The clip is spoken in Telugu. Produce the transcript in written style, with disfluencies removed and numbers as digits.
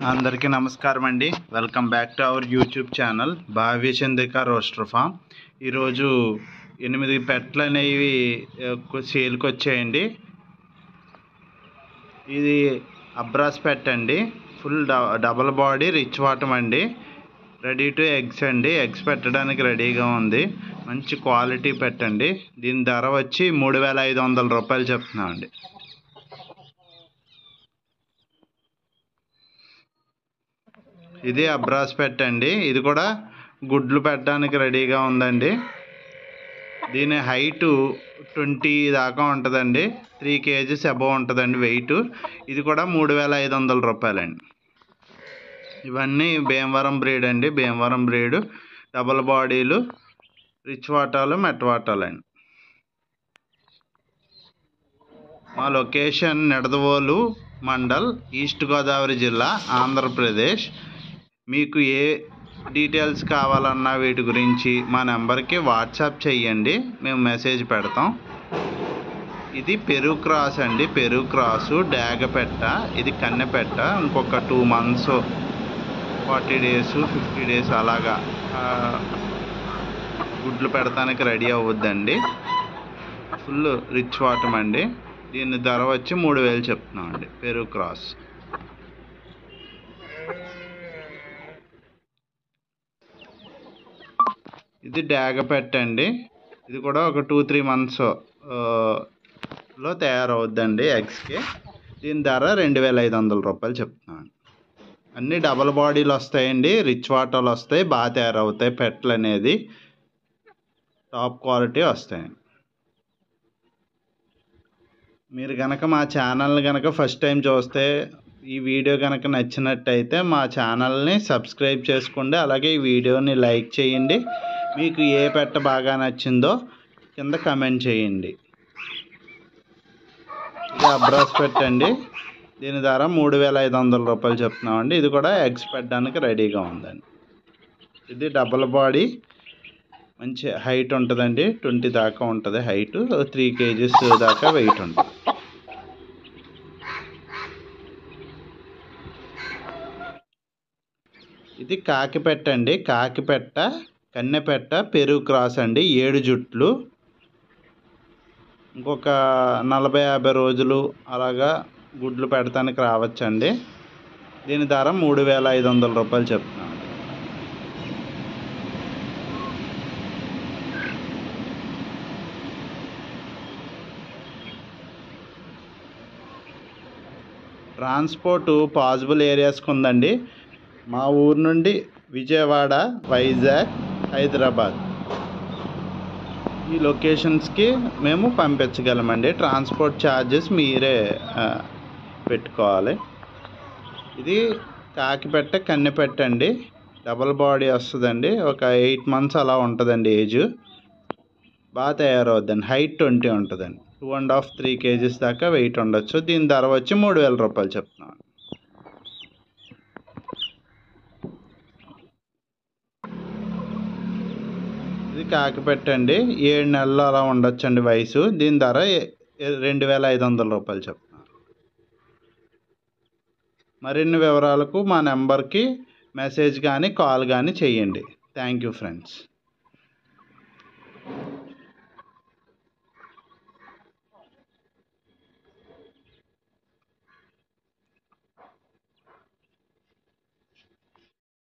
అందరికీ నమస్కారం అండి. Welcome back to our YouTube channel Bhavya Chandrika rooster farm. ఈరోజు 8 పెట్టలు అనేవి సేల్కి వచ్చాయండి. ఇది అబ్రాస్ పెట్ అండి. ఫుల్ డబల్ బాడీ రిచ్ వాటం అండి. రెడీ టు ఎగ్స్ అండి. ఎగ్స్ పెట్టడానికి రెడీగా ఉంది. మంచి క్వాలిటీ పెట్టండి. దీని ధర వచ్చి 3500 రూపాయలు చెప్తున్నామండి. ఇది అబ్రాస్ పెట్ అండి. ఇది కూడా గుడ్లు పెట్టడానికి రెడీగా ఉందండి. దీని హైట్ 20 దాకా ఉంటుందండి. 3 kgs అబవ్ ఉంటుందండి వెయిట్. ఇది కూడా 3500 రూపాయలండి. ఇవన్నీ భీమవరం బ్రీడ్ అండి. భీమవరం బ్రీడ్ డబల్ బాడీలు రిచ్ వాటాలు మెట్ వాటాలు అండి. మా లొకేషన్ నిడదవోలు మండల్, ఈస్ట్ గోదావరి జిల్లా, ఆంధ్రప్రదేశ్. మీకు ఏ డీటెయిల్స్ కావాలన్నా వీటి గురించి మా నెంబర్కి వాట్సాప్ చేయండి, మేము మెసేజ్ పెడతాం. ఇది పెరుగు క్రాస్ అండి. పెరుగు క్రాసు డాగ పెట్ట. ఇది కన్నె పెట్ట. ఇంకొక 2 months 40 days 50 days అలాగా గుడ్లు పెడతానికి రెడీ అవ్వద్దండి. ఫుల్ రిచ్ వాటం అండి. దీని ధర వచ్చి 3000 చెప్తున్నాం అండి. పెరుగు క్రాస్. ఇది డాగ పెట్టండి. ఇది కూడా ఒక 2-3 months లో తయారవుద్దండి ఎగ్స్కి. దీని ధర 2500 రూపాయలు చెప్తున్నాను. అన్నీ డబల్ బాడీలు వస్తాయండి. రిచ్ వాటాలు వస్తాయి. బాగా తయారవుతాయి. పెట్టలు అనేది టాప్ క్వాలిటీ వస్తాయండి. మీరు కనుక మా ఛానల్ని కనుక ఫస్ట్ టైం చూస్తే, ఈ వీడియో కనుక నచ్చినట్టయితే మా ఛానల్ని సబ్స్క్రైబ్ చేసుకోండి. అలాగే ఈ వీడియోని లైక్ చేయండి. మీకు ఏ పెట్ట బాగా నచ్చిందో కింద కమెంట్ చేయండి. ఇది అబ్రాస్ పెట్టండి. దీని ధర 3500 రూపాయలు చెప్తున్నామండి. ఇది కూడా ఎగ్స్ పెట్టడానికి రెడీగా ఉందండి. ఇది డబల్ బాడీ, మంచి హైట్ ఉంటుందండి. 20 దాకా ఉంటుంది హైట్. 3 kgs దాకా వెయిట్ ఉంటుంది. ఇది కాకి పెట్టండి. కాకి పెట్ట, కన్నె పెట్ట, పెరుగు క్రాస్ అండి. 7 జుట్లు. ఇంకొక 40-50 రోజులు అలాగా గుడ్లు పెడతానికి రావచ్చండి. దీని ధర 3500 రూపాయలు చెప్తున్నాను. ట్రాన్స్పోర్టు పాసిబుల్ ఏరియాస్కి ఉందండి. మా ఊరు నుండి విజయవాడ, వైజాగ్, హైదరాబాద్ ఈ లొకేషన్స్కి మేము పంపించగలమండి. ట్రాన్స్పోర్ట్ ఛార్జెస్ మీరే పెట్టుకోవాలి. ఇది కాకిపెట్ట, కన్నె పెట్టండి. డబల్ బాడీ వస్తుందండి. ఒక 8 months అలా ఉంటుందండి ఏజ్. బాగా తయారవుద్దండి. హైట్ 20 ఉంటుందండి. 2.5-3 kgs దాకా వెయిట్ ఉండొచ్చు. దీని ధర వచ్చి 3000 రూపాయలు చెప్తున్నాను. ఇది కాకి పెట్టండి. 7 నెలలు అలా ఉండొచ్చండి వయసు. దీని ధర 2500 రూపాయలు చెప్తున్నాను. మరిన్ని వివరాలకు మా నెంబర్కి మెసేజ్ కానీ కాల్ కానీ చేయండి. Thank you friends.